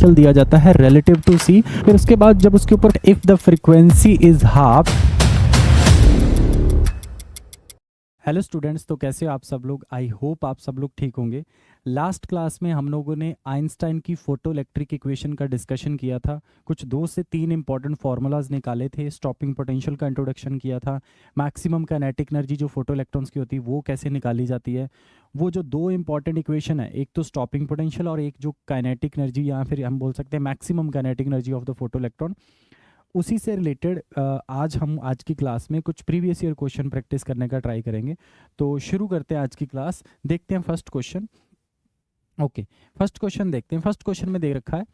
Potential दिया जाता है रिलेटिव टू सी। फिर उसके बाद जब उसके ऊपर if the frequency is half. Hello students, तो कैसे हो आप सब लोग? आई होप आप सब लोग ठीक होंगे। लास्ट क्लास में हम लोगों ने आइंस्टाइन की फोटो इलेक्ट्रिक इक्वेशन का डिस्कशन किया था। कुछ 2 से 3 इंपॉर्टेंट फार्मूलाज निकाले थे, स्टॉपिंग पोटेंशियल का इंट्रोडक्शन किया था, मैक्सिमम काइनेटिक एनर्जी जो फोटो इलेक्ट्रॉन्स की होती है वो कैसे निकाली जाती है। वो जो 2 इंपॉर्टेंट इक्वेशन है, एक तो स्टॉपिंग पोटेंशियल और एक जो काइनेटिक एनर्जी या फिर हम बोल सकते हैं maximum kinetic energy of the photo electron, उसी से रिलेटेड आज हम आज की क्लास में कुछ प्रीवियस ईयर क्वेश्चन प्रैक्टिस करने का ट्राई करेंगे। तो शुरू करते हैं आज की क्लास। देखते हैं first question. Okay, first question देखते हैं। फर्स्ट क्वेश्चन में दे रखा है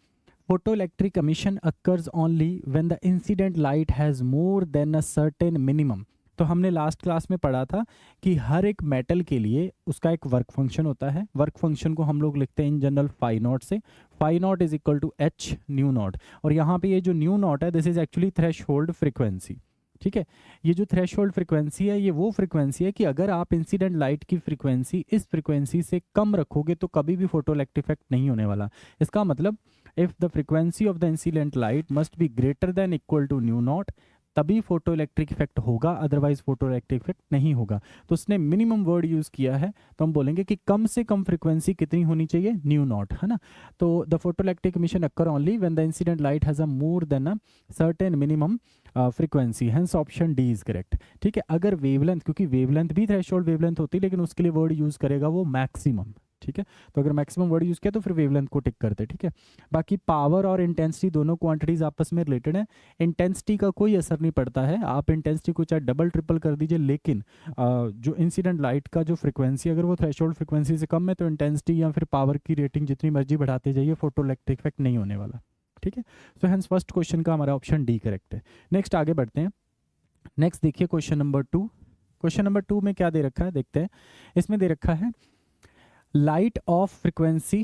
photo electric emission occurs only when the incident light has more than a certain minimum. तो हमने लास्ट क्लास में पढ़ा था कि हर एक मेटल के लिए उसका एक वर्क फंक्शन होता है। वर्क फंक्शन को हम लोग लिखते हैं इन जनरल फाई नॉट से। Phi naught is equal to H nu naught, और यहाँ पे ये जो न्यू नॉट है this is actually threshold frequency. ठीक है, ये जो थ्रेशोल्ड फ्रीक्वेंसी है ये वो फ्रीक्वेंसी है कि अगर आप इंसिडेंट लाइट की फ्रीक्वेंसी इस फ्रीक्वेंसी से कम रखोगे तो कभी भी फोटो इलेक्ट्रिक इफेक्ट नहीं होने वाला। इसका मतलब if the frequency of the incident light must be greater than equal to nu naught, तभी फोटो इलेक्ट्रिक इफेक्ट होगा, अदरवाइज फोटो इलेक्ट्रिक इफेक्ट नहीं होगा। तो उसने मिनिमम वर्ड यूज किया है, तो हम बोलेंगे कि कम से कम फ्रीक्वेंसी कितनी होनी चाहिए, न्यू नॉट, है ना। तो the photo electric emission occur only when the incident light has a more than a certain minimum frequency, hence option D is correct. ठीक है, अगर वेवलेंथ, क्योंकि वेवलेंथ भी थ्रेशोल्ड वेवलेंथ होती है लेकिन उसके लिए वर्ड यूज करेगा वो मैक्सिमम। ठीक है, तो अगर मैक्सिमम वर्ड यूज किया तो फिर वेवलेंथ को टिक करते। ठीक है, बाकी पावर और इंटेंसिटी दोनों क्वांटिटीज आपस में रिलेटेड है। इंटेंसिटी का कोई असर नहीं पड़ता है, आप इंटेंसिटी को चाहे डबल ट्रिपल कर दीजिए, लेकिन जो इंसिडेंट लाइट का जो फ्रीक्वेंसी अगर वो थ्रेशोल्ड फ्रीक्वेंसी से कम है तो इंटेंसिटी या फिर पावर की रेटिंग जितनी मर्जी बढ़ाते जाइए, फोटो इलेक्ट्रिक इफेक्ट नहीं होने वाला। ठीक है, सो हेंस फर्स्ट क्वेश्चन का हमारा ऑप्शन डी करेक्ट है। नेक्स्ट आगे बढ़ते हैं। नेक्स्ट देखिए क्वेश्चन नंबर 2। क्वेश्चन नंबर 2 में क्या दे रखा है देखते हैं। इसमें दे रखा है light of frequency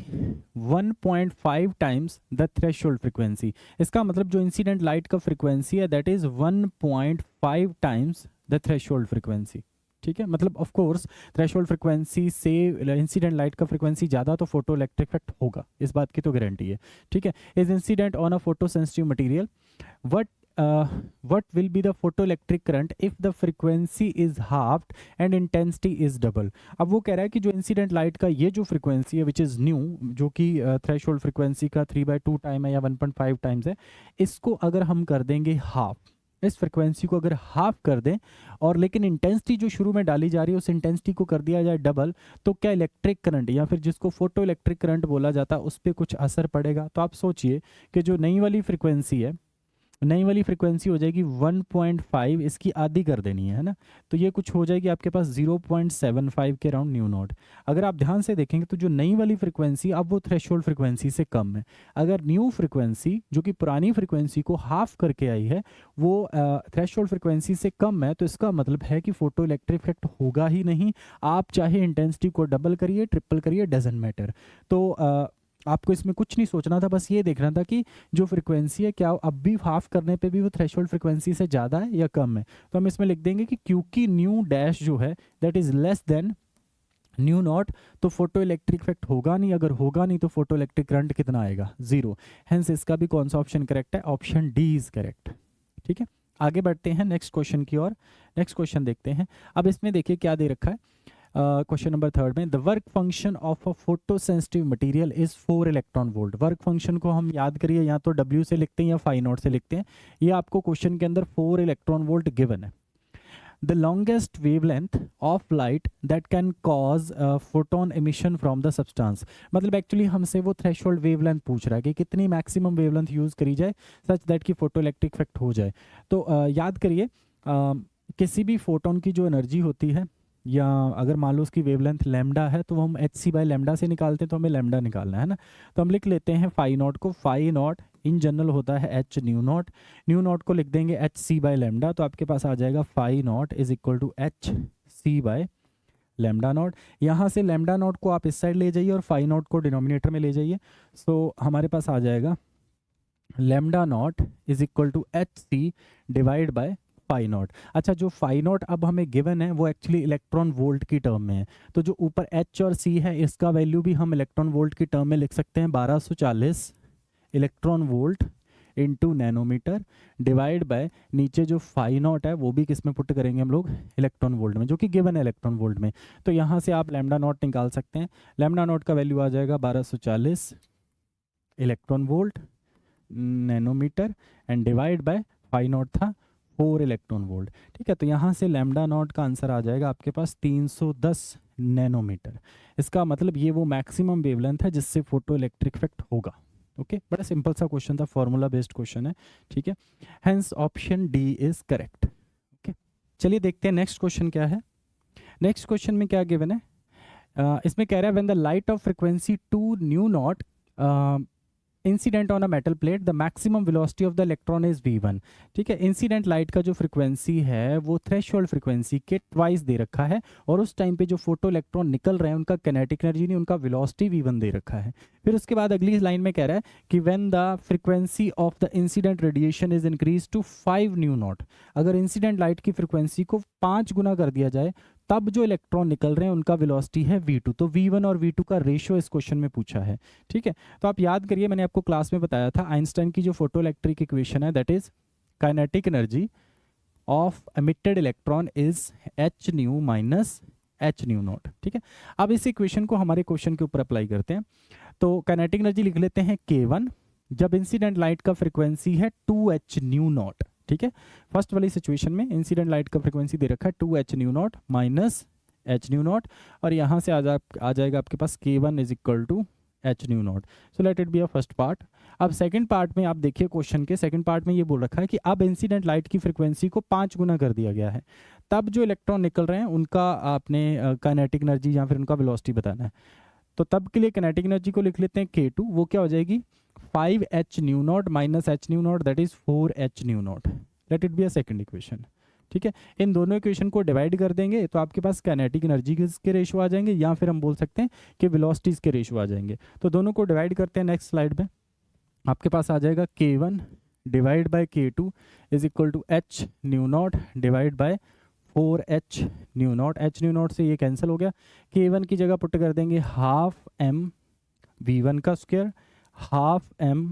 1.5 times the threshold frequency. इसका मतलब जो इंसिडेंट लाइट का फ्रीक्वेंसी है that is 1.5 times the threshold frequency. ठीक है, मतलब ऑफ कोर्स थ्रेशोल्ड फ्रीक्वेंसी से इंसिडेंट लाइट का फ्रीक्वेंसी ज़्यादा तो फोटो इलेक्ट्रिक इफेक्ट होगा, इस बात की तो गारंटी है। ठीक है, is incident on a photo sensitive material, what will be the photoelectric current if the frequency is halved and intensity is double। अब वो कह रहा है कि जो इंसिडेंट लाइट का ये जो फ्रीक्वेंसी है विच इज़ न्यू, जो कि थ्रेशोल्ड फ्रीक्वेंसी का 3/2 टाइम है या 1.5 टाइम्स है, इसको अगर हम कर देंगे हाफ, इस फ्रीक्वेंसी को अगर हाफ कर दें और लेकिन इंटेंसिटी जो शुरू में डाली जा रही है उस इंटेंसिटी को कर दिया जाए डबल, तो क्या इलेक्ट्रिक करंट या फिर जिसको फोटो इलेक्ट्रिक करंट बोला जाता है उस पर कुछ असर पड़ेगा। तो आप सोचिए कि जो नई वाली फ्रीक्वेंसी है, नई वाली फ्रीक्वेंसी हो जाएगी 1.5, इसकी आधी कर देनी है ना, तो ये कुछ हो जाएगी आपके पास 0.75 के अराउंड न्यू नॉट। अगर आप ध्यान से देखेंगे तो जो नई वाली फ्रीक्वेंसी अब वो थ्रेशोल्ड फ्रीक्वेंसी से कम है। अगर न्यू फ्रीक्वेंसी जो कि पुरानी फ्रीक्वेंसी को हाफ करके आई है वो थ्रेशोल्ड फ्रीक्वेंसी से कम है, तो इसका मतलब है कि फोटो इलेक्ट्रिक इफेक्ट होगा ही नहीं। आप चाहे इंटेंसिटी को डबल करिए ट्रिपल करिए, डजेंट मैटर। तो आपको इसमें कुछ नहीं सोचना था, बस ये देखना था कि जो फ्रीक्वेंसी है क्या अब भी हाफ करने पे भी वो थ्रेशोल्ड फ्रीक्वेंसी से ज़्यादा है या कम है। तो हम इसमें लिख देंगे कि क्योंकि न्यू डैश जो है that is less than new not, तो फोटो इलेक्ट्रिक इफेक्ट होगा नहीं। अगर होगा नहीं तो फोटो इलेक्ट्रिक करंट कितना आएगा, 0। हेंस इसका भी कौन सा ऑप्शन करेक्ट है, ऑप्शन डी इज करेक्ट। ठीक है, आगे बढ़ते हैं नेक्स्ट क्वेश्चन की ओर। नेक्स्ट क्वेश्चन देखते हैं। अब इसमें देखिए क्या दे रखा है क्वेश्चन नंबर 3 में, the work function of a photo sensitive material is 4 electron volt. Work function को हम याद करिए या तो W से लिखते हैं या फाई नॉट से लिखते हैं। ये आपको क्वेश्चन के अंदर 4 इलेक्ट्रॉन वोल्ट गिवन है। The longest wavelength of light that can cause photon emission from the substance. मतलब एक्चुअली हमसे वो थ्रेशोल्ड वेवलेंथ पूछ रहा है कि कितनी मैक्सिमम वेवलेंथ यूज करी जाए सच दैट कि फोटो इलेक्ट्रिक इफेक्ट हो जाए। तो याद करिए किसी भी फोटोन की जो एनर्जी होती है, या अगर मान लो उसकी वेवलेंथ लैम्डा है तो हम एच सी बाई लैम्डा से निकालते हैं, तो हमें लैम्डा निकालना है ना। तो हम लिख लेते हैं फाई नॉट को, फाई नॉट इन जनरल होता है H nu not, new not को लिख देंगे एच सी बाई लैम्डा, तो आपके पास आ जाएगा phi naught is equal to h C by lambda naught. यहाँ से लैम्डा नॉट को आप इस साइड ले जाइए और फाई नॉट को डिनोमिनेटर में ले जाइए, सो हमारे पास आ जाएगा lambda naught is equal to h c divide by phi naught. अच्छा, जो फाई नॉट अब हमें गिवन है वो एक्चुअली इलेक्ट्रॉन वोल्ट की टर्म में है, तो जो ऊपर एच और सी है इसका वैल्यू भी हम इलेक्ट्रॉन वोल्ट की टर्म में लिख सकते हैं 1240 electron volt into nanometer divide by नीचे जो फाई नॉट है वो भी किस में पुट करेंगे हम लोग, इलेक्ट्रॉन वोल्ट में, जो कि गिवन है इलेक्ट्रॉन वोल्ट में। तो यहाँ से आप लैम्डा नॉट निकाल सकते हैं। लैम्डा नॉट का वैल्यू आ जाएगा 1240 electron volt nanometer and divide by phi naught था 4 इलेक्ट्रॉन वोल्ट। ठीक है, तो यहाँ से लैम्डा नॉट का आंसर आ जाएगा आपके पास 310 नैनोमीटर। इसका मतलब ये वो मैक्सिमम वेवलेंथ है जिससे फोटो इलेक्ट्रिक इफेक्ट होगा। ओके, बड़ा सिंपल सा क्वेश्चन था, फॉर्मूला बेस्ड क्वेश्चन है। ठीक है, hence option D is correct. Okay, चलिए देखते हैं नेक्स्ट क्वेश्चन क्या है। नेक्स्ट क्वेश्चन में क्या गिवन है, इसमें कह रहा है when the light of frequency 2 new not incident on a metal plate the maximum velocity of the electron is v1। ठीक है, इंसिडेंट लाइट का जो फ्रीक्वेंसी है वो थ्रेशोल्ड फ्रीक्वेंसी के ट्वाइस दे रखा है, और उस टाइम पे जो फोटो इलेक्ट्रॉन निकल रहे हैं उनका किनेटिक एनर्जी नहीं, उनका वेलोसिटी v1 दे रखा है। फिर उसके बाद अगली लाइन में कह रहा है कि when the frequency of the incident radiation is increase to 5 nu naught, अगर इंसिडेंट लाइट की फ्रीक्वेंसी को 5 गुना कर दिया जाए तब जो इलेक्ट्रॉन निकल रहे हैं उनका वेलोसिटी है v2। तो v1 और v2 का रेशियो इस क्वेश्चन में पूछा है। ठीक है, तो आप याद करिए, मैंने आपको क्लास में बताया था आइंस्टाइन की जो फोटो इलेक्ट्रिक इक्वेशन है that is kinetic energy of emitted electron is h nu minus h nu not. ठीक है, अब इस इक्वेशन को हमारे क्वेश्चन के ऊपर अप्लाई करते हैं। तो काइनेटिक एनर्जी लिख लेते हैं k1 जब इंसिडेंट लाइट का फ्रीक्वेंसी है 2h न्यू नॉट। ठीक है, फर्स्ट वाली सिचुएशन में इंसिडेंट लाइट का फ्रीक्वेंसी दे रखा है 2h nu naught minus h nu naught, और यहाँ से आ जाएगा आपके पास k1 is equal to h nu naught. So let it be a first part. अब सेकंड पार्ट में आप देखिए क्वेश्चन के सेकंड पार्ट में ये बोल रखा है कि अब इंसिडेंट लाइट की फ्रीक्वेंसी को 5 गुना कर दिया गया है, तब जो इलेक्ट्रॉन निकल रहे हैं उनका आपने काइनेटिक एनर्जी या फिर उनका वेलोसिटी बताना है। तो तब के लिए काइनेटिक एनर्जी को लिख लेते हैं k2, वो क्या हो जाएगी 5h new naught minus h nu not that is 4h nu not. Late it be a second equation. ठीक है, इन दोनों इक्वेशन को डिवाइड कर देंगे तो आपके पास काइनेटिक एनर्जी के रेशियो आ जाएंगे, या फिर हम बोल सकते हैं कि वेलोसिटीज के रेशियो आ जाएंगे। तो दोनों को डिवाइड करते हैं नेक्स्ट स्लाइड में। आपके पास आ जाएगा k1 divide by k2 is equal to h nu naught divide by 4h nu naught. h nu naught से ये कैंसिल हो गया, k1 की जगह पुट कर देंगे हाफ m v1 का स्क्वायर हाफ m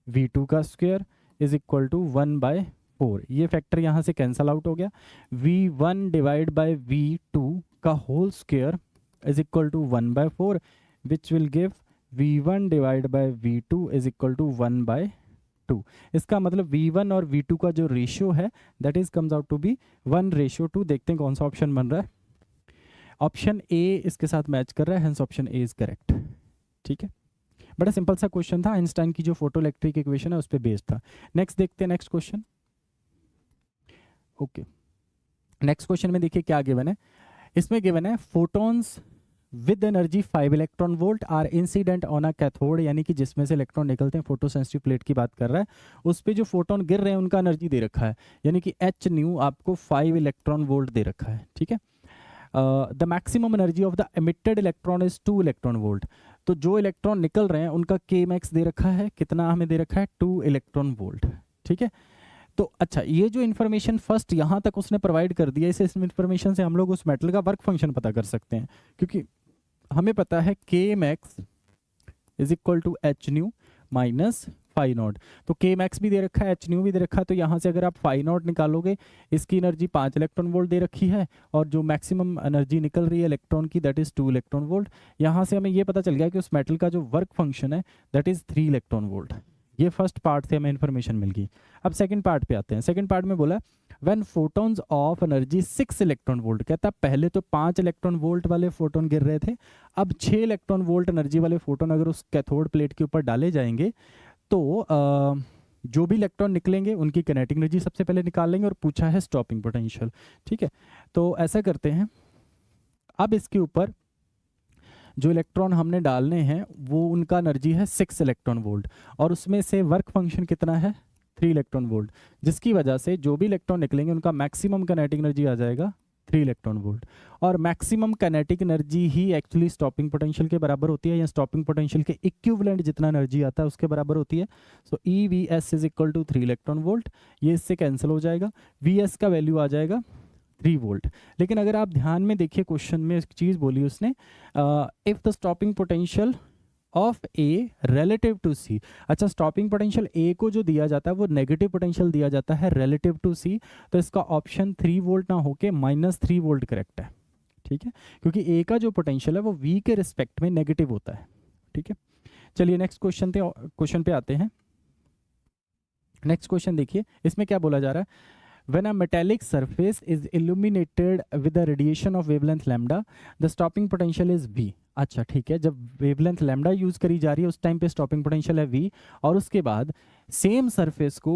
v2 का स्क्वायर इज इक्वल टू 1/4। ये फैक्टर यहाँ से कैंसल आउट हो गया। v1 डिवाइड बाय v2 का whole square is equal to 1/4 which will give v1 divide by v2 is equal to 1/2। इसका मतलब v1 और v2 का जो रेशियो है that is comes out to be 1:2। देखते हैं कौन सा ऑप्शन बन रहा है। ऑप्शन ए इसके साथ मैच कर रहा है, hence option A is correct. ठीक है, बड़ा सिंपल सा क्वेश्चन था, आइंस्टाइन की जो फोटो इलेक्ट्रिक इक्वेशन है उस पर बेस्ड था। नेक्स्ट देखते हैं next question. Okay, next question में देखिए क्या गिवन है। इसमें गिवन है photons with energy 5 electron volt are incident on a cathode, यानी कि जिसमें से इलेक्ट्रॉन निकलते हैं, फोटो सेंसिटिव प्लेट की बात कर रहा है, उस पे जो फोटोन गिर रहे हैं उनका एनर्जी दे रखा है, यानी कि h न्यू आपको 5 इलेक्ट्रॉन वोल्ट दे रखा है। ठीक है, the maximum energy of the emitted electron is 2 electron volt. तो जो इलेक्ट्रॉन निकल रहे हैं उनका k मैक्स दे रखा है, कितना हमें दे रखा है 2 इलेक्ट्रॉन वोल्ट। ठीक है, तो अच्छा ये जो इन्फॉर्मेशन फर्स्ट यहाँ तक उसने प्रोवाइड कर दिया, इस इन्फॉर्मेशन से हम लोग उस मेटल का वर्क फंक्शन पता कर सकते हैं, क्योंकि हमें पता है k max is equal to h nu minus phi naught. तो k मैक्स भी दे रखा है, h न्यू भी दे रखा है, तो यहाँ से अगर आप फाई नॉट निकालोगे इसकी एनर्जी 5 इलेक्ट्रॉन वोल्ट दे रखी है, और जो मैक्सिमम एनर्जी निकल रही है इलेक्ट्रॉन की दैट इज 2 इलेक्ट्रॉन वोल्ट। यहाँ से हमें ये पता चल गया कि उस मेटल का जो वर्क फंक्शन है दैट इज 3 इलेक्ट्रॉन वोल्ट। ये फर्स्ट पार्ट से हमें इन्फॉर्मेशन मिल गई। अब सेकंड पार्ट पे आते हैं। सेकंड पार्ट में बोला when photons of energy 6 electron volt, कहता पहले तो 5 इलेक्ट्रॉन वोल्ट वाले फोटोन गिर रहे थे, अब 6 इलेक्ट्रॉन वोल्ट एनर्जी वाले फोटोन अगर उस कैथोड प्लेट के ऊपर डाले जाएंगे तो जो भी इलेक्ट्रॉन निकलेंगे उनकी किनेटिक एनर्जी सबसे पहले निकाल लेंगे, और पूछा है स्टॉपिंग पोटेंशियल। ठीक है, तो ऐसा करते हैं, अब इसके ऊपर जो इलेक्ट्रॉन हमने डालने हैं वो उनका एनर्जी है 6 इलेक्ट्रॉन वोल्ट, और उसमें से वर्क फंक्शन कितना है 3 इलेक्ट्रॉन वोल्ट, जिसकी वजह से जो भी इलेक्ट्रॉन निकलेंगे उनका मैक्सिमम काइनेटिक एनर्जी आ जाएगा 3 इलेक्ट्रॉन वोल्ट। और मैक्सिमम काइनेटिक एनर्जी ही एक्चुअली स्टॉपिंग पोटेंशियल के बराबर होती है, या स्टॉपिंग पोटेंशियल के इक्विवेलेंट जितना एनर्जी आता है उसके बराबर होती है। So EVS is equal to 3 electron volt, ये इससे कैंसिल हो जाएगा, VS का वैल्यू आ जाएगा 3 वोल्ट। लेकिन अगर आप ध्यान में देखिए क्वेश्चन में एक चीज़ बोली उसने, if the stopping potential of a relative to C. अच्छा, स्टॉपिंग पोटेंशियल ए को जो दिया जाता है वो नेगेटिव पोटेंशियल दिया जाता है रिलेटिव टू सी, तो इसका ऑप्शन 3 वोल्ट ना होके -3 वोल्ट करेक्ट है। ठीक है, क्योंकि ए का जो पोटेंशियल है वो वी के रिस्पेक्ट में नेगेटिव होता है। ठीक है, चलिए नेक्स्ट क्वेश्चन पे आते हैं। नेक्स्ट क्वेश्चन देखिए, इसमें क्या बोला जा रहा है, when a metallic surface is illuminated with the radiation of wavelength lambda the stopping potential is v। अच्छा ठीक है, जब वेवलेंथ लैम्डा यूज करी जा रही है उस टाइम पे स्टॉपिंग पोटेंशियल है v, और उसके बाद सेम सरफेस को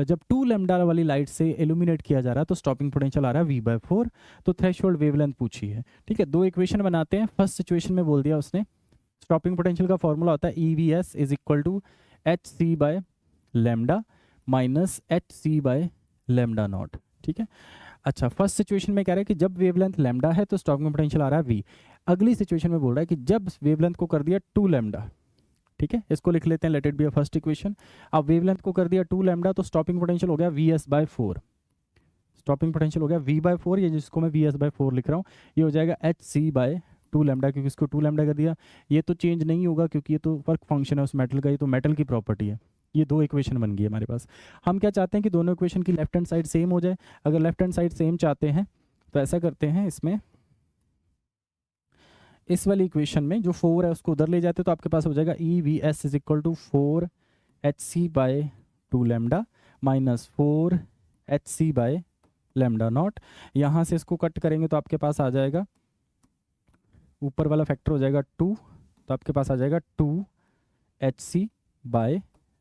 जब 2 लैम्डा वाली लाइट से इल्यूमिनेट किया जा रहा है तो स्टॉपिंग पोटेंशियल आ रहा है v/4। तो थ्रेशोल्ड वेवलेंथ पूछी है। ठीक है, दो इक्वेशन बनाते हैं। फर्स्ट सिचुएशन में बोल दिया उसने स्टॉपिंग पोटेंशियल का फॉर्मूला होता है EVS is equal to HC by lambda minus HC by lambda naught. ठीक है, अच्छा फर्स्ट सिचुएशन में कह रहा है कि जब वेवलेंथ लैम्डा है तो स्टॉपिंग पोटेंशियल आ रहा है v। अगली सिचुएशन में बोल रहा है कि जब वेवलेंथ को कर दिया 2 लैम्डा, ठीक है इसको लिख लेते हैं, late it be a first equation. अब वेवलेंथ को कर दिया 2 लैम्डा तो स्टॉपिंग पोटेंशियल हो गया Vs/4। स्टॉपिंग पोटेंशियल हो गया v/4, ये जिसको मैं Vs/4 लिख रहा हूँ ये हो जाएगा HC/2 लैम्डा, क्योंकि इसको 2 लैम्डा कर दिया। ये तो चेंज नहीं होगा क्योंकि ये तो वर्क फंक्शन है उस मेटल का, ये तो मेटल की प्रॉपर्टी है। ये दो इक्वेशन बन गई हमारे पास। हम क्या चाहते हैं कि दोनों इक्वेशन की लेफ्ट हैंड साइड सेम हो जाए। अगर लेफ्ट हैंड साइड सेम चाहते हैं तो ऐसा करते हैं, इसमें इस वाली इक्वेशन में जो 4 है उसको उधर ले जाते तो आपके पास हो जाएगा EVS is equal to 4 HC/2 lambda minus 4 HC/ lambda naught. यहाँ से इसको कट करेंगे तो आपके पास आ जाएगा, ऊपर वाला फैक्टर हो जाएगा 2, तो आपके पास आ जाएगा 2 HC/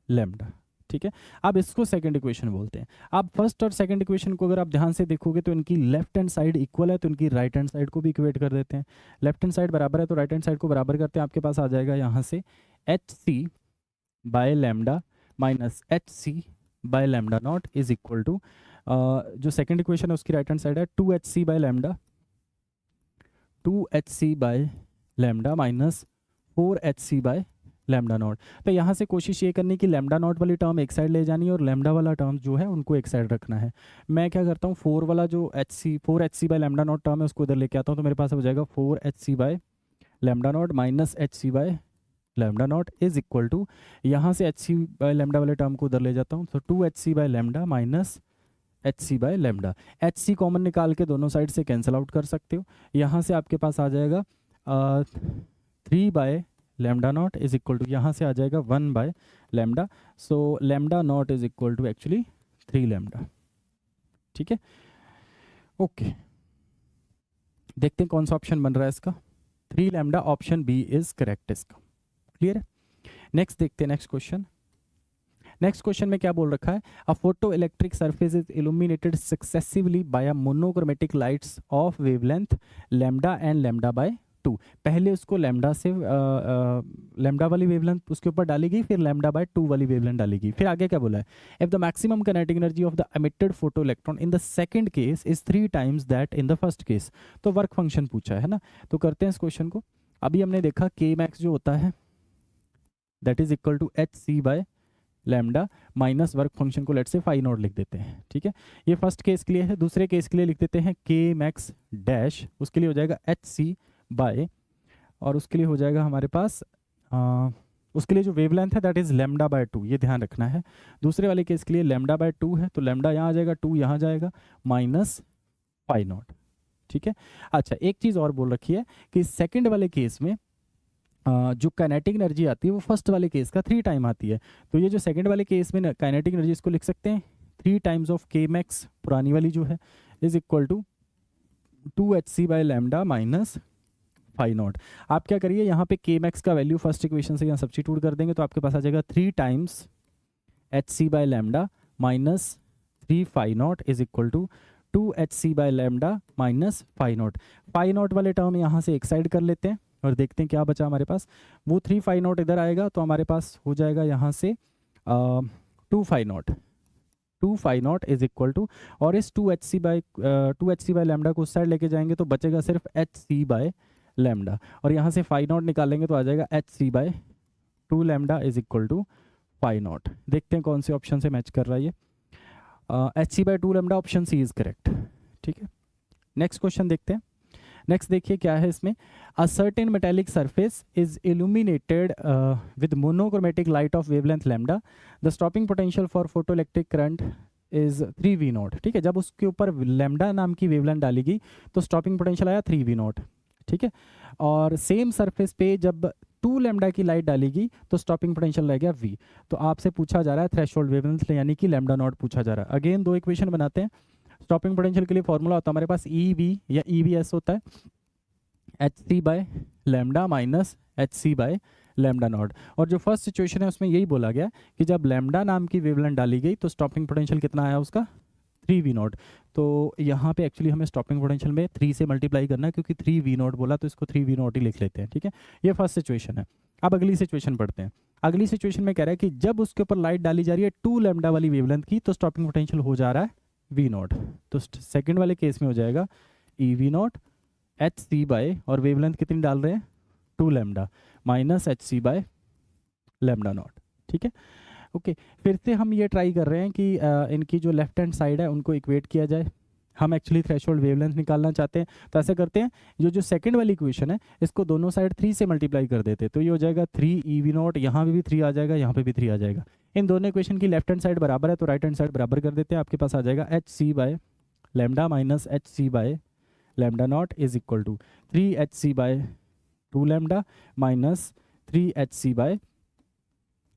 लैम्डा। ठीक है, अब इसको सेकंड इक्वेशन बोलते हैं। अब फर्स्ट और सेकंड इक्वेशन को अगर आप ध्यान से देखोगे तो इनकी लेफ्ट हैंड साइड इक्वल है, तो इनकी राइट हैंड साइड को भी इक्वेट कर देते हैं। लेफ्ट हैंड साइड बराबर है तो राइट हैंड साइड को बराबर करते हैं। आपके पास आ जाएगा यहाँ से HC/ lambda minus HC/ lambda naught is equal to, जो सेकंड इक्वेशन है उसकी राइट हैंड साइड है 2 HC/ lambda, 2 HC/ lambda minus 4 HC/ lambda naught. तो यहाँ से कोशिश ये करनी कि लैम्डा नॉट वाली टर्म एक साइड ले जानी है और लैम्डा वाला टर्म जो है उनको एक साइड रखना है। मैं क्या करता हूँ, 4 वाला जो four h C by lambda naught term है उसको इधर लेके आता हूँ, तो मेरे पास हो जाएगा 4 HC by lambda naught minus HC by lambda naught is equal to, यहाँ से HC बाय लैम्डा वाले टर्म को उधर ले जाता हूँ, तो 2 HC by lambda minus HC by lambda. HC common निकाल के दोनों साइड से कैंसिल आउट कर सकते हो। यहाँ से आपके पास आ जाएगा 3 by lambda naught is equal to, यहाँ से आ जाएगा 1 by lambda, so lambda naught is equal to actually 3 lambda. ठीक है, ओके देखते हैं कौन सा ऑप्शन बन रहा है इसका। 3 lambda, option B is correct इसका। क्लियर है, नेक्स्ट देखते हैं नेक्स्ट क्वेश्चन। नेक्स्ट क्वेश्चन में क्या बोल रखा है, a photo electric surface is illuminated successively by a monochromatic lights of wavelength lambda and lambda by 2। पहले उसको लैम्डा से लैम्डा वाली वेवलेंथ उसके ऊपर डाली गई, फिर लैम्डा बाय 2 वाली वेवलेंथ डाली गई। फिर आगे क्या बोला है, if the maximum kinetic energy of the emitted photo electron in the second case is 3 times that in the first case. तो वर्क फंक्शन पूछा है ना, तो करते हैं इस क्वेश्चन को। अभी हमने देखा के मैक्स जो होता है that is equal to HC by lambda minus work function को लेट से फाई नॉट लिख देते हैं। ठीक है, ये फर्स्ट केस के लिए है। दूसरे केस के लिए लिख देते हैं के मैक्स डैश, उसके लिए हो जाएगा HC बाय, और उसके लिए हो जाएगा हमारे पास उसके लिए जो वेवलेंथ है दैट इज लैम्डा बाय 2, ये ध्यान रखना है। दूसरे वाले केस के लिए लैम्डा बाय 2 है तो लैम्डा यहाँ आ जाएगा, 2 यहाँ जाएगा, माइनस फाई नॉट। ठीक है, अच्छा एक चीज़ और बोल रखी है कि सेकेंड वाले केस में जो काइनेटिक एनर्जी आती है वो फर्स्ट वाले केस का 3 टाइम आती है। तो ये जो सेकंड वाले केस में काइनेटिक एनर्जी इसको लिख सकते हैं 3 टाइम्स ऑफ के मैक्स पुरानी वाली जो है is equal to 2 HC by lambda minus phi naught. आप क्या करिए, यहाँ पे के मैक्स का वैल्यू फर्स्ट इक्वेशन से यहाँ सब्स्टिट्यूट कर देंगे तो आपके पास आ जाएगा 3 times HC by lambda minus 3 phi naught is equal to 2 HC by lambda minus phi naught. Phi naught वाले टर्म यहाँ से एक साइड कर लेते हैं और देखते हैं क्या बचा हमारे पास। वो 3 फाई नॉट इधर आएगा तो हमारे पास हो जाएगा यहाँ से 2 phi naught, 2 phi naught is equal to, और इस 2 HC बाय लैम्डा को उस साइड लेके जाएंगे तो बचेगा सिर्फ HC बाय लैम्डा, और यहाँ से फाई नॉट निकालेंगे तो आ जाएगा HC by 2 lambda is equal to phi naught. देखते हैं कौन से ऑप्शन से मैच कर रहा है ये। HC by 2 lambda, option C is correct. ठीक है, नेक्स्ट क्वेश्चन देखते हैं। नेक्स्ट देखिए क्या है इसमें, a certain metallic surface is illuminated with monochromatic light of wavelength lambda, the stopping potential for photoelectric current is 3v0। ठीक है, जब उसके ऊपर लैम्डा नाम की वेवलेंथ डाली गई तो स्टॉपिंग पोटेंशियल आया 3v0। ठीक है, और सेम सरफेस पे जब 2 लैम्डा की लाइट डाली गई तो स्टॉपिंग पोटेंशियल रह गया v। तो आपसे पूछा जा रहा है थ्रेशोल्ड वेवलेंथ यानी कि लैम्डा नॉट पूछा जा रहा है। अगेन दो इक्वेशन बनाते हैं। स्टॉपिंग पोटेंशियल के लिए फॉर्मूला होता है हमारे पास ई वी या ई वी एस होता है h C by lambda minus H C by lambda naught. और जो फर्स्ट सिचुएशन है उसमें यही बोला गया कि जब लैम्डा नाम की वेवलेंथ डाली गई तो स्टॉपिंग पोटेंशियल कितना आया उसका 3v0। तो यहाँ पे एक्चुअली हमें स्टॉपिंग पोटेंशियल में 3 से मल्टीप्लाई करना है क्योंकि 3v0 बोला तो इसको 3v0 ही लिख लेते हैं। ठीक है, ये फर्स्ट सिचुएशन है। अब अगली सिचुएशन पढ़ते हैं। अगली सिचुएशन में कह रहा है कि जब उसके ऊपर लाइट डाली जा रही है 2 लैम्डा वाली वेवलेंथ की तो स्टॉपिंग पोटेंशियल हो जा रहा है v0। तो सेकंड वाले केस में हो जाएगा E V naught h C by, और वेवलेंथ कितनी डाल रहे हैं 2 lambda minus H C by lambda naught. ठीक है, ओके फिर से हम ये ट्राई कर रहे हैं कि इनकी जो लेफ्ट हैंड साइड है उनको इक्वेट किया जाए। हम एक्चुअली थ्रेशोल्ड वेवलेंथ निकालना चाहते हैं तो ऐसे करते हैं, जो सेकंड वाली इक्वेशन है इसको दोनों साइड 3 से मल्टीप्लाई कर देते हैं तो ये हो जाएगा 3 ई वी नॉट, यहाँ पे भी 3 आ जाएगा, यहाँ पे भी 3 आ जाएगा। इन दोनों इक्वेशन की लेफ्ट हैंड साइड बराबर है तो राइट हैंड साइड बराबर कर देते हैं। आपके पास आ जाएगा H C by lambda minus H C by lambda naught is equal to 3 H C by 2 lambda minus 3 H C by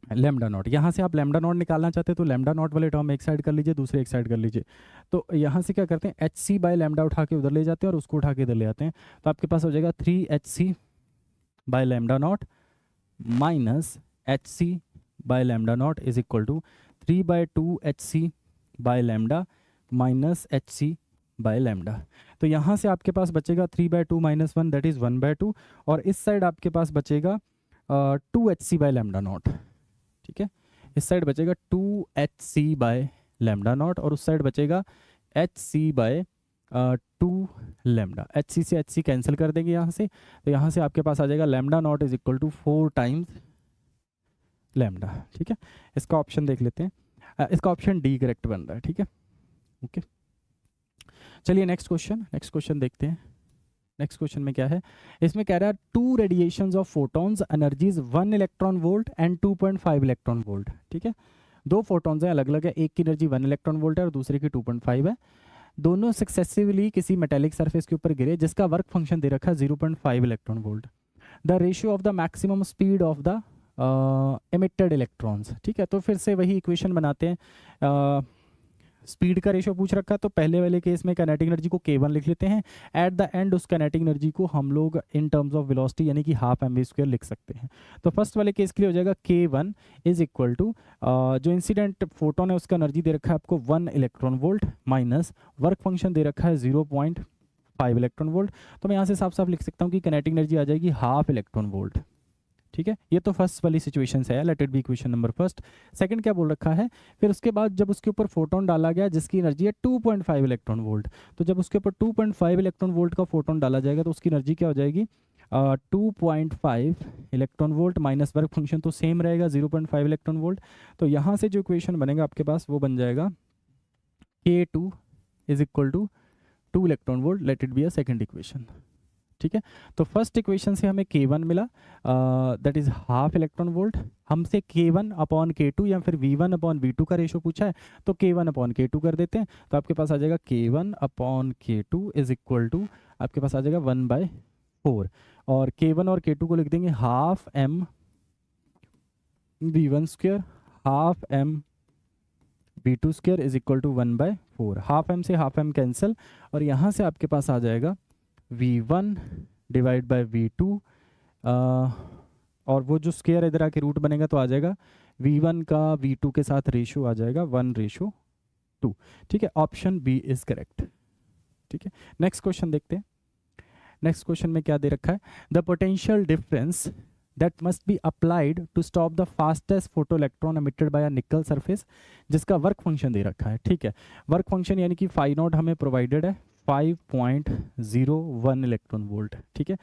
lambda naught. यहाँ से आप लैम्डा नॉट निकालना चाहते हैं तो लैम्डा नॉट वाले टर्म एक साइड कर लीजिए, दूसरे एक साइड कर लीजिए। तो यहाँ से क्या करते हैं एच सी बाय लैम्डा उठा के उधर ले जाते हैं और उसको उठा के इधर ले आते हैं। तो आपके पास हो जाएगा 3 H C by lambda naught minus H C by lambda naught is equal to 3/2 H C by lambda minus H C by lambda. तो यहाँ से आपके पास बचेगा 3/2 माइनस 1 दैट इज 1/2, और इस साइड आपके पास बचेगा 2 H C by lambda naught. ठीक है, इस साइड बचेगा 2 H C by lambda naught और उस साइड बचेगा H C by 2 lambda. H C से एच सी कैंसिल कर देंगे यहाँ से, तो यहाँ से आपके पास आ जाएगा lambda naught is equal to 4 times lambda. ठीक है, इसका ऑप्शन देख लेते हैं। इसका ऑप्शन डी करेक्ट बन रहा है। ठीक है, ओके चलिए नेक्स्ट क्वेश्चन देखते हैं। नेक्स्ट क्वेश्चन में क्या है, इसमें कह रहा है 2 radiations of photons energies 1 electron volt and 2.5 electron volt. ठीक है, 2 फोटॉन्स हैं अलग अलग है, एक की एनर्जी 1 इलेक्ट्रॉन वोल्ट है और दूसरे की 2.5 है। दोनों सक्सेसिवली किसी मेटेलिक सरफेस के ऊपर गिरे जिसका वर्क फंक्शन दे रखा है 0.5 electron volt. The ratio of the maximum speed of the emitted electrons. ठीक है, तो फिर से वही इक्वेशन बनाते हैं। स्पीड का रेशियो पूछ रखा है तो पहले वाले केस में काइनेटिक एनर्जी को k1 लिख लेते हैं। एट द एंड उस काइनेटिक एनर्जी को हम लोग इन टर्म्स ऑफ वेलोसिटी यानी कि हाफ mv² लिख सकते हैं। तो फर्स्ट वाले केस के लिए हो जाएगा k1 इज इक्वल टू जो इंसिडेंट फोटोन है उसका एनर्जी दे रखा है आपको 1 electron volt minus work function दे रखा है 0.5 इलेक्ट्रॉन वोल्ट। तो मैं यहाँ से साफ साफ लिख सकता हूँ कि काइनेटिक एनर्जी आ जाएगी हाफ इलेक्ट्रॉन वोल्ट। ठीक है, ये तो फर्स्ट वाली सिचुएशन से है, late it B equation number first. Second क्या बोल रखा है, फिर उसके बाद जब उसके ऊपर फोटोन डाला गया जिसकी एनर्जी है 2.5 इलेक्ट्रॉन वोल्ट, तो जब उसके ऊपर 2.5 इलेक्ट्रॉन वोल्ट का फोटोन डाला जाएगा तो उसकी एनर्जी क्या हो जाएगी 2.5 electron volt minus work function तो सेम रहेगा 0.5 इलेक्ट्रॉन वोल्ट। तो यहाँ से जो इक्वेशन बनेगा आपके पास वो बन जाएगा k2 is equal to 2 electron volt, let it be a second equation. ठीक है, तो फर्स्ट इक्वेशन से हमें k1 मिला that is half electron volt. हमसे k1 अपॉन k2 या फिर v1 अपॉन v2 का रेशो पूछा है तो k1 अपॉन k2 कर देते हैं। तो आपके पास आ जाएगा k1 upon k2 is equal to आपके पास आ जाएगा 1/4, और k1 और k2 को लिख देंगे half m v1² half m v2² is equal to 1/4। Half m से हाफ m कैंसिल और यहाँ से आपके पास आ जाएगा v1 डिवाइड बाय v2 और वो जो स्क्वायर इधर आके रूट बनेगा तो आ जाएगा v1 का v2 के साथ रेशियो आ जाएगा 1:2। ठीक है, ऑप्शन बी इज करेक्ट। ठीक है, नेक्स्ट क्वेश्चन देखते हैं। नेक्स्ट क्वेश्चन में क्या दे रखा है, the potential difference that must be applied to stop the fastest photoelectron emitted by a nickel surface, जिसका वर्क फंक्शन दे रखा है। ठीक है, वर्क फंक्शन यानी कि फाई नॉट हमें प्रोवाइडेड है 5.01 इलेक्ट्रॉन वोल्ट। ठीक है,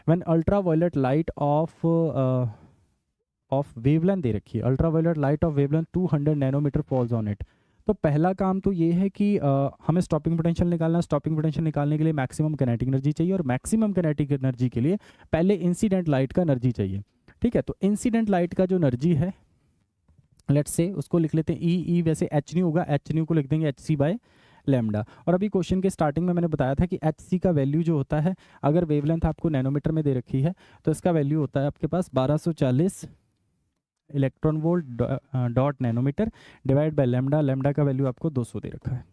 when ultraviolet light of wavelength दे रखी है, ultraviolet light of wavelength 200 nanometre falls on it, तो पहला काम तो ये है कि हमें स्टॉपिंग पोटेंशियल निकालना है। स्टॉपिंग पोटेंशियल निकालने के लिए मैक्सिमम काइनेटिक एनर्जी चाहिए, और मैक्सिमम काइनेटिक एनर्जी के लिए पहले इंसिडेंट लाइट का एनर्जी चाहिए। ठीक है, तो इंसिडेंट लाइट का जो एनर्जी है, लेट्स से उसको लिख लेते हैं ई वैसे एच न्यू होगा, एच न्यू को लिख देंगे एच सी बाय लैम्डा। और अभी क्वेश्चन के स्टार्टिंग में मैंने बताया था कि एच सी का वैल्यू जो होता है, अगर वेवलेंथ आपको नैनोमीटर में दे रखी है तो इसका वैल्यू होता है आपके पास 1240 electron volt dot nanometre divide by lambda. Lambda का वैल्यू आपको 200 दे रखा है।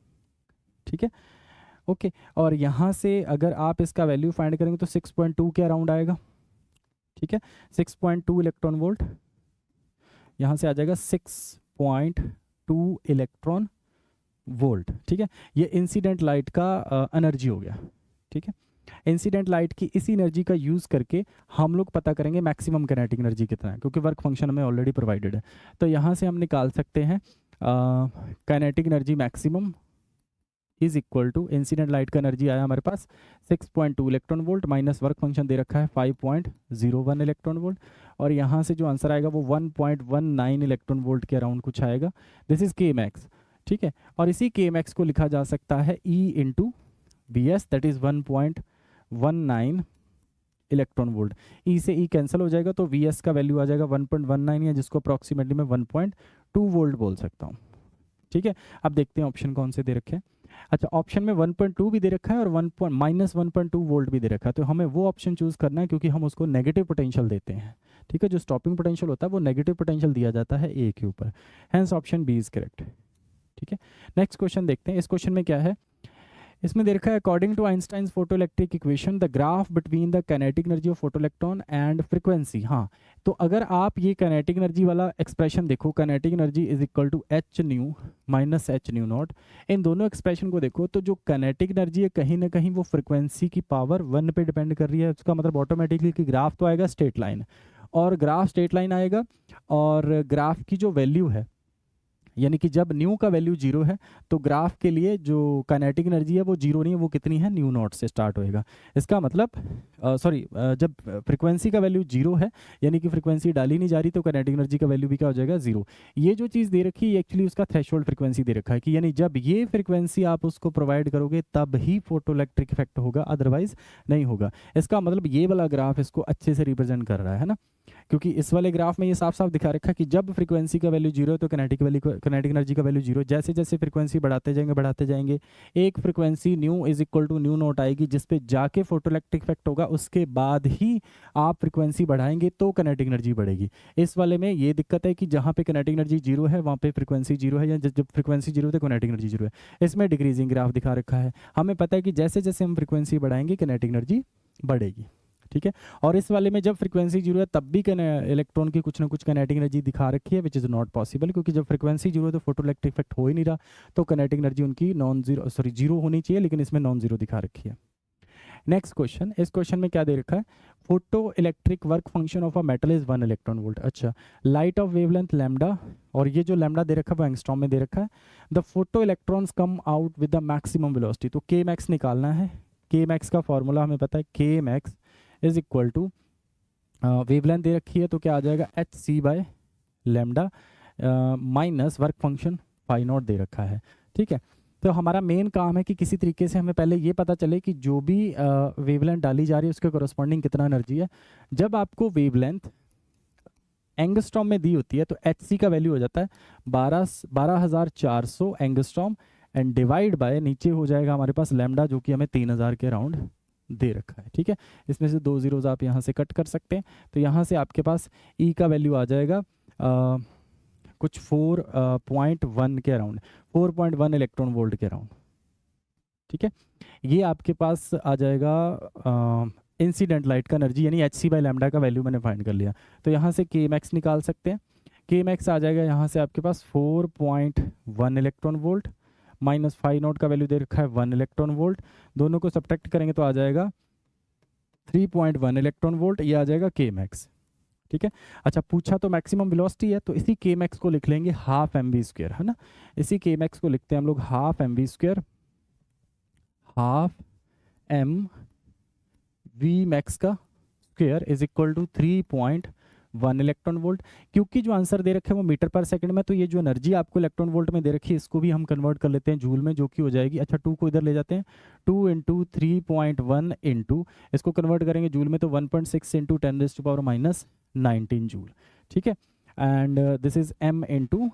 ठीक है, ओके। और यहाँ से अगर आप इसका वैल्यू फाइंड करेंगे तो 6.2 के अराउंड आएगा। ठीक है, 6.2 इलेक्ट्रॉन वोल्ट, यहाँ से आ जाएगा 6.2 इलेक्ट्रॉन वोल्ट। ठीक है, ये इंसिडेंट लाइट का एनर्जी हो गया। ठीक है, इंसिडेंट लाइट की इसी एनर्जी का यूज़ करके हम लोग पता करेंगे मैक्सिमम काइनेटिक एनर्जी कितना है, क्योंकि वर्क फंक्शन हमें ऑलरेडी प्रोवाइडेड है। तो यहाँ से हम निकाल सकते हैं kinetic energy maximum is equal to, incident light का एनर्जी आया हमारे पास 6.2 electron volt minus work function दे रखा है 5.01 इलेक्ट्रॉन वोल्ट, और यहाँ से जो आंसर आएगा वो 1.19 इलेक्ट्रॉन वोल्ट के अराउंड कुछ आएगा। दिस इज के मैक्स। ठीक है, और इसी के मैक्स को लिखा जा सकता है E into V S, that is 1.19 electron volt. E से ई कैंसिल हो जाएगा तो वी एस का वैल्यू आ जाएगा 1.19, या जिसको अप्रॉक्सीमेटली मैं 1.2 वोल्ट बोल सकता हूँ। ठीक है, अब देखते हैं ऑप्शन कौन से दे रखे हैं। अच्छा, ऑप्शन में 1.2 भी दे रखा है और -1.2 वोल्ट भी दे रखा है, तो हमें वो ऑप्शन चूज करना है क्योंकि हम उसको नेगेटिव पोटेंशियल देते हैं। ठीक है, जो स्टॉपिंग पोटेंशियल होता है वो नेगेटिव पोटेंशियल दिया जाता है ए के ऊपर, hence option B is correct. ठीक है, नेक्स्ट क्वेश्चन देखते हैं। इस क्वेश्चन में क्या है, इसमें दे रखा है according to Einstein's photoelectric equation the graph between the kinetic energy of photoelectron and frequency. हाँ, तो अगर आप ये काइनेटिक एनर्जी वाला एक्सप्रेशन देखो, kinetic energy is equal to H nu minus H nu naught, इन दोनों एक्सप्रेशन को देखो तो जो काइनेटिक एनर्जी है कहीं ना कहीं वो फ्रीक्वेंसी की पावर 1 पे डिपेंड कर रही है। उसका मतलब ऑटोमेटिकली कि ग्राफ तो आएगा स्ट्रेट लाइन, और ग्राफ स्ट्रेट लाइन आएगा, और ग्राफ की जो वैल्यू है, यानी कि जब न्यू का वैल्यू 0 है तो ग्राफ के लिए जो काइनेटिक एनर्जी है वो 0 नहीं है, वो कितनी है, न्यू नॉट से स्टार्ट होएगा। इसका मतलब जब फ्रीक्वेंसी का वैल्यू 0 है, यानी कि फ्रीक्वेंसी डाली नहीं जा रही, तो काइनेटिक एनर्जी का वैल्यू भी क्या हो जाएगा, 0। ये जो चीज़ दे रखी है एक्चुअली उसका थ्रेशोल्ड फ्रीक्वेंसी दे रखा है कि यानी जब ये फ्रीक्वेंसी आप उसको प्रोवाइड करोगे तब ही फोटो इलेक्ट्रिक इफेक्ट होगा, अदरवाइज नहीं होगा। इसका मतलब ये वाला ग्राफ इसको अच्छे से रिप्रेजेंट कर रहा है ना, क्योंकि इस वाले ग्राफ में ये साफ साफ दिखा रखा है कि जब फ्रीक्वेंसी का वैल्यू 0 है तो काइनेटिक एनर्जी का वैल्यू 0। जैसे जैसे फ्रीक्वेंसी बढ़ाते जाएंगे एक frequency nu is equal to nu naught आएगी, जिस पे जाके फोटोइलेक्ट्रिक इफेक्ट होगा, उसके बाद ही आप फ्रीक्वेंसी बढ़ाएंगे तो काइनेटिक एनर्जी बढ़ेगी। इस वाले में ये दिक्कत है कि जहाँ पे काइनेटिक एनर्जी 0 है वहाँ पे फ्रीक्वेंसी 0 है, या जब फ्रीक्वेंसी 0 है तो काइनेटिक एनर्जी 0 है। इसमें डिक्रीजिंग ग्राफ दिखा रखा है। हमें पता है कि जैसे जैसे हम फ्रीक्वेंसी बढ़ाएंगे काइनेटिक एनर्जी बढ़ेगी। ठीक है, और इस वाले में जब फ्रीक्वेंसी 0 है तब भी इलेक्ट्रॉन की कुछ ना कुछ काइनेटिक एनर्जी दिखा रखी है, विच इज़ नॉट पॉसिबल, क्योंकि जब फ्रीक्वेंसी 0 है तो फोटोइलेक्ट्रिक इफेक्ट हो ही नहीं रहा, तो काइनेटिक एनर्जी उनकी जीरो होनी चाहिए, लेकिन इसमें नॉन जीरो दिखा रखी है। नेक्स्ट क्वेश्चन, इस क्वेश्चन में क्या दे रखा है, photo electric work function of a metal is 1 electron volt. अच्छा, लाइट ऑफ वेवलेंथ लैम्डा, और ये जो लैम्डा दे रखा है वो एंगस्ट्रॉम में दे रखा है। The photo electrons come out with the maximum velocity, तो के मैक्स निकालना है। के मैक्स का फॉर्मूला हमें पता है, K max is equal to wavelength दे रखी है तो क्या आ जाएगा, H C by lambda minus work function phi naught दे रखा है। ठीक है, तो हमारा मेन काम है कि किसी तरीके से हमें पहले ये पता चले कि जो भी वेवलेंथ डाली जा रही है उसके कोरस्पॉन्डिंग कितना एनर्जी है। जब आपको वेवलेंथ एंगस्ट्रॉम में दी होती है तो एच सी का वैल्यू हो जाता है 12,400 एंगस्ट्रॉम, एंड डिवाइड बाय नीचे हो जाएगा हमारे पास लैम्डा, जो कि हमें 3,000 के अराउंड दे रखा है। ठीक है, इसमें से 2 जीरोज आप यहाँ से कट कर सकते हैं, तो यहाँ से आपके पास ई का वैल्यू आ जाएगा कुछ 4.1 के अराउंड, 4.1 इलेक्ट्रॉन वोल्ट के अराउंड। ठीक है, ये आपके पास आ जाएगा इंसिडेंट लाइट का एनर्जी, यानी एच सी बाई लैम्डा का वैल्यू मैंने फाइंड कर लिया। तो यहाँ से के मैक्स निकाल सकते हैं। के मैक्स आ जाएगा यहाँ से आपके पास 4.1 electron volt minus phi naught का वैल्यू दे रखा है 1 इलेक्ट्रॉन वोल्ट, दोनों को सब्ट्रैक्ट करेंगे तो आ जाएगा 3.1 इलेक्ट्रॉन वोल्ट, ये आ जाएगा के मैक्स। ठीक है, अच्छा पूछा तो मैक्सिमम वेलोसिटी है, तो इसी के मैक्स को लिख लेंगे हाफ एम वी स्क्वायर, है ना। इसी के मैक्स को लिखते हैं हम लोग half M V square, half M V max का square is equal to 3.1 1 electron volt. क्योंकि जो आंसर दे रखे हैं वो मीटर पर सेकंड में, तो ये जो एनर्जी आपको इलेक्ट्रॉन वोल्ट में दे रखी है इसको भी हम कन्वर्ट कर लेते हैं जूल में, जो कि हो जाएगी, अच्छा 2 को इधर ले जाते हैं, 2 इंटू 3.1 इंटू, इसको कन्वर्ट करेंगे जूल में तो 1.6 इंटू 10⁻⁻19 जूल। ठीक है, and this is m into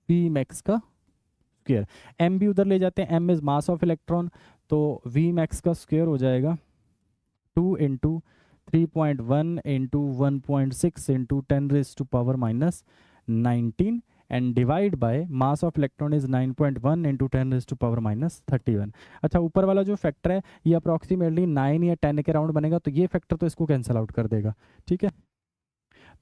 V max का स्क्वेयर। m भी उधर ले जाते हैं, m is mass of electron, तो वी मैक्स का स्क्वेयर हो जाएगा 2 into 3.1 into 1.6 into 10⁻⁻19 and divide by mass of electron is 9.1 into 10⁻31। अच्छा, ऊपर वाला जो फैक्टर है ये अप्रॉक्सीमेटली 9 या 10 के राउंड बनेगा, तो ये फैक्टर तो इसको कैंसिल आउट कर देगा। ठीक है,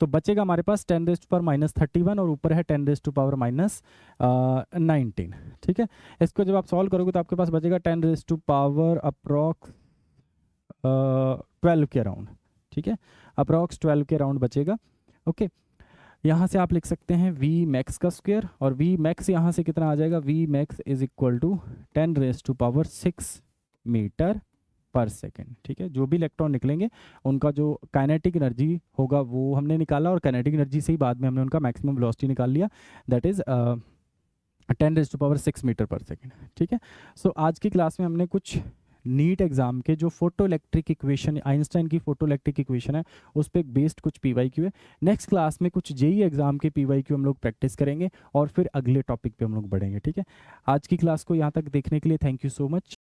तो बचेगा हमारे पास 10⁻31 और ऊपर है 10⁻⁻19। ठीक है, इसको जब आप सॉल्व करोगे तो आपके पास बचेगा 10⁻अप्रॉक्स 12 के अराउंड। ठीक है, अप्रॉक्स 12 के अराउंड बचेगा। ओके, यहाँ से आप लिख सकते हैं वी मैक्स का स्क्वायर, और वी मैक्स यहाँ से कितना आ जाएगा, V max is equal to 10⁻6 metre per second. ठीक है, जो भी इलेक्ट्रॉन निकलेंगे उनका जो काइनेटिक एनर्जी होगा वो हमने निकाला, और काइनेटिक एनर्जी से ही बाद में हमने उनका मैक्सिमम वेलोसिटी निकाल लिया, that is 10⁻6 metre per second. ठीक है, सो आज की क्लास में हमने कुछ नीट एग्जाम के जो फोटो इलेक्ट्रिक इक्वेशन, आइंस्टाइन की फोटो इलेक्ट्रिक इक्वेशन है उस पर बेस्ड कुछ पीवाईक्यू है। नेक्स्ट क्लास में कुछ जेई एग्जाम के पीवाईक्यू हम लोग प्रैक्टिस करेंगे और फिर अगले टॉपिक पे हम लोग बढ़ेंगे। ठीक है, आज की क्लास को यहाँ तक देखने के लिए थैंक यू सो मच।